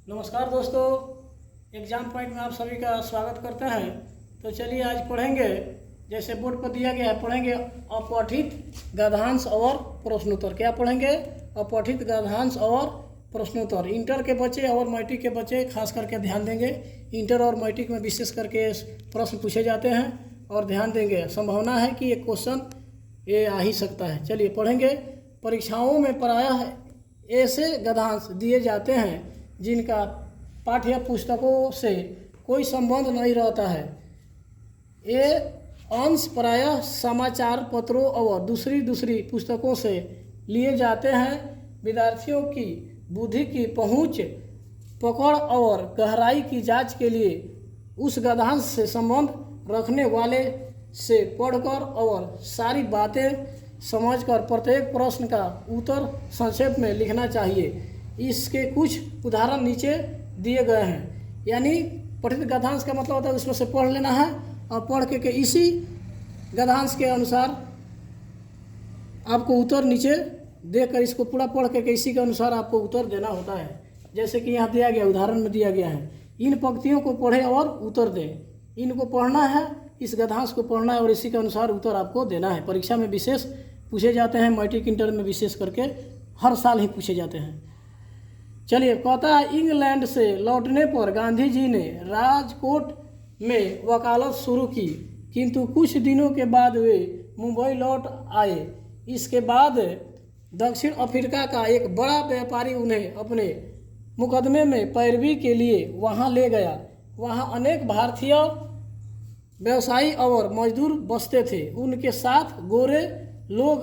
नमस्कार दोस्तों, exam point में आप सभी का स्वागत करते हैं। तो चलिए आज पढ़ेंगे, जैसे बोर्ड पर दिया गया है, पढ़ेंगे अपठित गद्यांश और प्रश्नोत्तर। क्या पढ़ेंगे? अपठित गद्यांश और प्रश्नोत्तर। इंटर के बच्चे और मैट्रिक के बच्चे खास करके ध्यान देंगे। इंटर और मैट्रिक में विशेष करके प्रश्न पूछे जाते हैं और ध्यान देंगे। संभावना है कि ये क्वेश्चन ये आ ही सकता है। चलिए पढ़ेंगे। परीक्षाओं में प्रायः ऐसे गद्यांश दिए जाते हैं जिनका पाठ्य पुस्तकों से कोई संबंध नहीं रहता है। ये अंश प्रायः समाचार पत्रों और दूसरी पुस्तकों से लिए जाते हैं। विद्यार्थियों की बुद्धि की पहुंच, पकड़ और गहराई की जांच के लिए उस गद्यांश से संबंध रखने वाले से पढ़कर और सारी बातें समझकर प्रत्येक प्रश्न का उत्तर संक्षेप में लिखना चाहिए। इसके कुछ उदाहरण नीचे दिए गए हैं। यानी पठित गद्यांश का मतलब होता है उसमें से पढ़ लेना है और पढ़ के इसी गद्यांश के अनुसार आपको उत्तर नीचे देकर इसको पूरा पढ़ के इसी के अनुसार आपको उत्तर देना होता है। जैसे कि यहाँ दिया गया, उदाहरण में दिया गया है, इन पंक्तियों को पढ़े और उत्तर दें। इनको पढ़ना है, इस गद्यांश को पढ़ना है और इसी के अनुसार उत्तर आपको देना है। परीक्षा में विशेष पूछे जाते हैं, मैट्रिक इंटर में विशेष करके हर साल ही पूछे जाते हैं। चलिए, कहता है इंग्लैंड से लौटने पर गांधी जी ने राजकोट में वकालत शुरू की, किंतु कुछ दिनों के बाद वे मुंबई लौट आए। इसके बाद दक्षिण अफ्रीका का एक बड़ा व्यापारी उन्हें अपने मुकदमे में पैरवी के लिए वहां ले गया। वहां अनेक भारतीय व्यवसायी और मजदूर बसते थे। उनके साथ गोरे लोग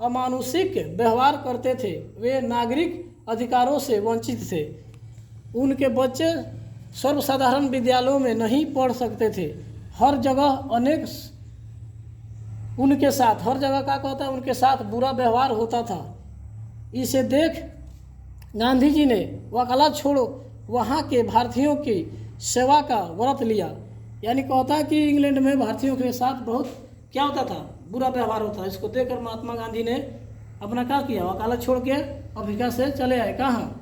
अमानुषिक व्यवहार करते थे। वे नागरिक अधिकारों से वंचित थे। उनके बच्चे सर्वसाधारण विद्यालयों में नहीं पढ़ सकते थे। हर जगह का कहता है उनके साथ बुरा व्यवहार होता था। इसे देख गांधी जी ने वकालत छोड़ो वहाँ के भारतीयों की सेवा का व्रत लिया। यानी कहता है कि इंग्लैंड में भारतीयों के साथ बहुत क्या होता था, बुरा व्यवहार होता है। इसको देखकर महात्मा गांधी ने अपना क्या किया, वकालत छोड़ के अफ्रीका से चले आए। कहाँ?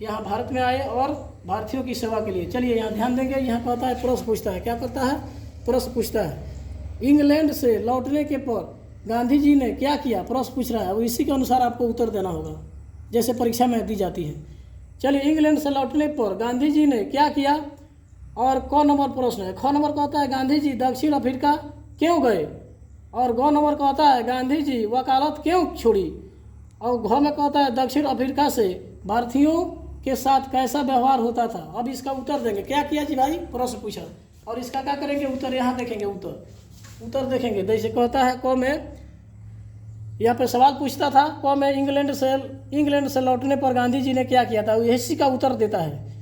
यहाँ भारत में आए और भारतीयों की सेवा के लिए। चलिए यहाँ ध्यान देंगे। यहाँ कहता है प्रश्न पूछता है। क्या करता है? प्रश्न पूछता है। इंग्लैंड से लौटने के पर गांधी जी ने क्या किया? प्रश्न पूछ रहा है और इसी के अनुसार आपको उत्तर देना होगा, जैसे परीक्षा में दी जाती है। चलिए, इंग्लैंड से लौटने पर गांधी जी ने क्या किया और क नंबर प्रश्न है। ख नंबर कहता है गांधी जी दक्षिण अफ्रीका क्यों गए, और ग नंबर कहता है गांधी जी वकालत क्यों छोड़ी, और घ में कहता है दक्षिण अफ्रीका से भारतीयों के साथ कैसा व्यवहार होता था। अब इसका उत्तर देंगे। क्या किया जी भाई? प्रश्न पूछा और इसका क्या करेंगे? उत्तर यहाँ देखेंगे। उत्तर देखेंगे। जैसे कहता है क में, यहाँ पे सवाल पूछता था क में इंग्लैंड से लौटने पर गांधी जी ने क्या किया था, इसी का उत्तर देता है।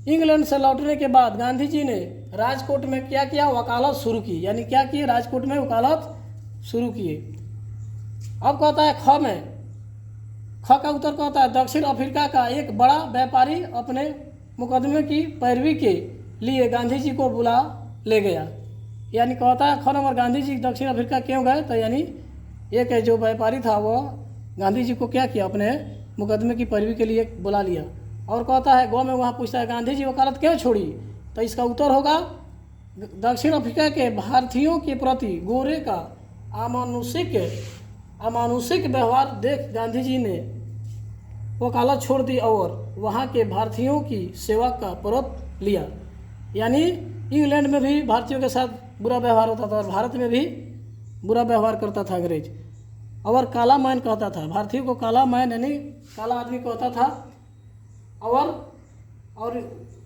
इंग्लैंड से लौटने के बाद गांधी जी ने राजकोट में क्या किया? वकालत शुरू की। यानी क्या किए? राजकोट में वकालत शुरू किए। अब कहता है ख में, ख का उत्तर कहता है दक्षिण अफ्रीका का एक बड़ा व्यापारी अपने मुकदमे की पैरवी के लिए गांधी जी को बुला ले गया। यानी कहता है ख नंबर गांधी जी दक्षिण अफ्रीका क्यों गए, तो यानी एक जो व्यापारी था वो गांधी जी को क्या किया? अपने मुकदमे की पैरवी के लिए बुला लिया। और कहता है गौ में, वहाँ पूछता है गांधी जी वकालत क्यों छोड़ी, तो इसका उत्तर होगा दक्षिण अफ्रीका के भारतीयों के प्रति गोरे का अमानुषिक व्यवहार देख गांधी जी ने वकालत छोड़ दी और वहाँ के भारतीयों की सेवा का व्रत लिया। यानी इंग्लैंड में भी भारतीयों के साथ बुरा व्यवहार होता था और भारत में भी बुरा व्यवहार करता था अंग्रेज। और काला मैन कहता था, भारतीयों को काला मैन यानी काला आदमी कहता था, और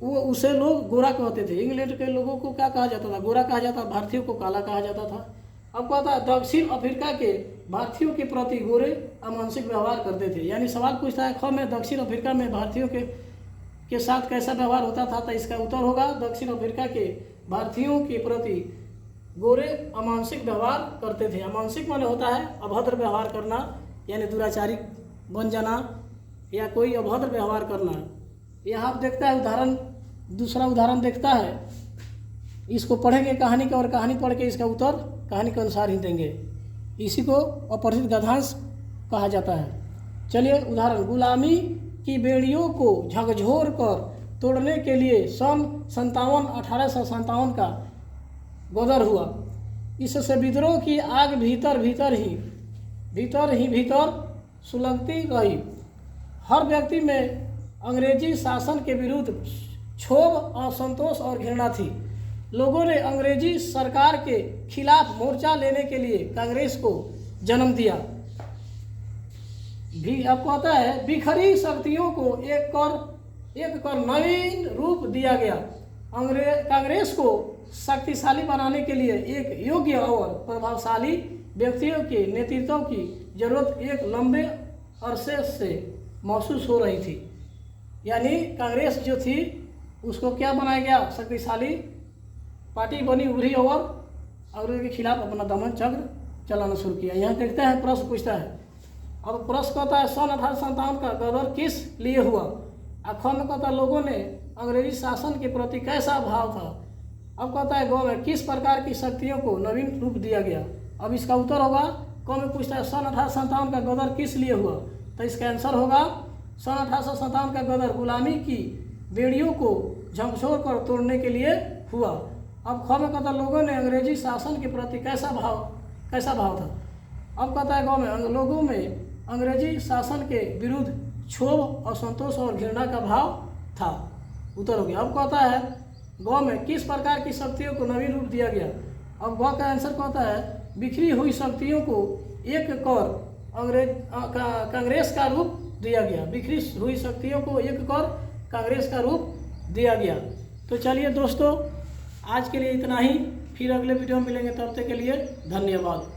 वो उसे लोग गोरा कहते थे। इंग्लैंड के लोगों को क्या कहा जाता था? गोरा कहा जाता, भारतीयों को काला कहा जाता था। अब कहता है दक्षिण अफ्रीका के भारतीयों के प्रति गोरे अमानुषिक व्यवहार करते थे। यानी सवाल पूछता है ख में दक्षिण अफ्रीका में भारतीयों के साथ कैसा व्यवहार होता था, तो इसका उत्तर होगा दक्षिण अफ्रीका के भारतीयों के प्रति गोरे अमानुषिक व्यवहार करते थे। अमानुषिक माने होता है अभद्र व्यवहार करना, यानी दुराचारी बन जाना या कोई अभद्र व्यवहार करना। यहाँ आप देखता है उदाहरण, दूसरा उदाहरण देखता है। इसको पढ़ेंगे कहानी का, और कहानी पढ़ के इसका उत्तर कहानी के अनुसार ही देंगे। इसी को अपठित गद्यांश कहा जाता है। चलिए उदाहरण, गुलामी की बेड़ियों को झकझोर कर तोड़ने के लिए सन 1857 का गदर हुआ। इससे विद्रोह की आग भीतर सुलगती रही। हर व्यक्ति में अंग्रेजी शासन के विरुद्ध क्षोभ, असंतोष और घृणा थी। लोगों ने अंग्रेजी सरकार के खिलाफ मोर्चा लेने के लिए कांग्रेस को जन्म दिया। भी अब कहता है बिखरी शक्तियों को एक कर नवीन रूप दिया गया। कांग्रेस को शक्तिशाली बनाने के लिए एक योग्य और प्रभावशाली व्यक्तियों के नेतृत्व की जरूरत एक लंबे अरसे से महसूस हो रही थी। यानी कांग्रेस जो थी उसको क्या बनाया गया, शक्तिशाली पार्टी बनी, उभरी और अंग्रेज के खिलाफ अपना दमन चक्र चलाना शुरू किया। यहाँ देखते हैं प्रश्न पूछता है। अब प्रश्न कहता है सन 1857 का गदर किस लिए हुआ। अखंड में कहता है लोगों ने अंग्रेजी शासन के प्रति कैसा भाव था। अब कहता है ग में किस प्रकार की शक्तियों को नवीन रूप दिया गया। अब इसका उत्तर होगा क में पूछता है सन 1857 का गदर किस लिए हुआ, तो इसका आंसर होगा सन 1857 का गदर गुलामी की बेड़ियों को झकझोर कर तोड़ने के लिए हुआ। अब ख में कहता है लोगों ने अंग्रेजी शासन के प्रति कैसा भाव था। अब कहता है ग में लोगों में अंग्रेजी शासन के विरुद्ध क्षोभ, असंतोष और घृणा का भाव था। उत्तर हो गया। अब कहता है ग में किस प्रकार की शक्तियों को नवीन रूप दिया गया। अब ग का आंसर कहता है बिखरी हुई शक्तियों को एक कर कांग्रेस का रूप दिया गया। बिखरी हुई शक्तियों को एक कर कांग्रेस का रूप दिया गया। तो चलिए दोस्तों, आज के लिए इतना ही। फिर अगले वीडियो में मिलेंगे, तब तक के लिए धन्यवाद।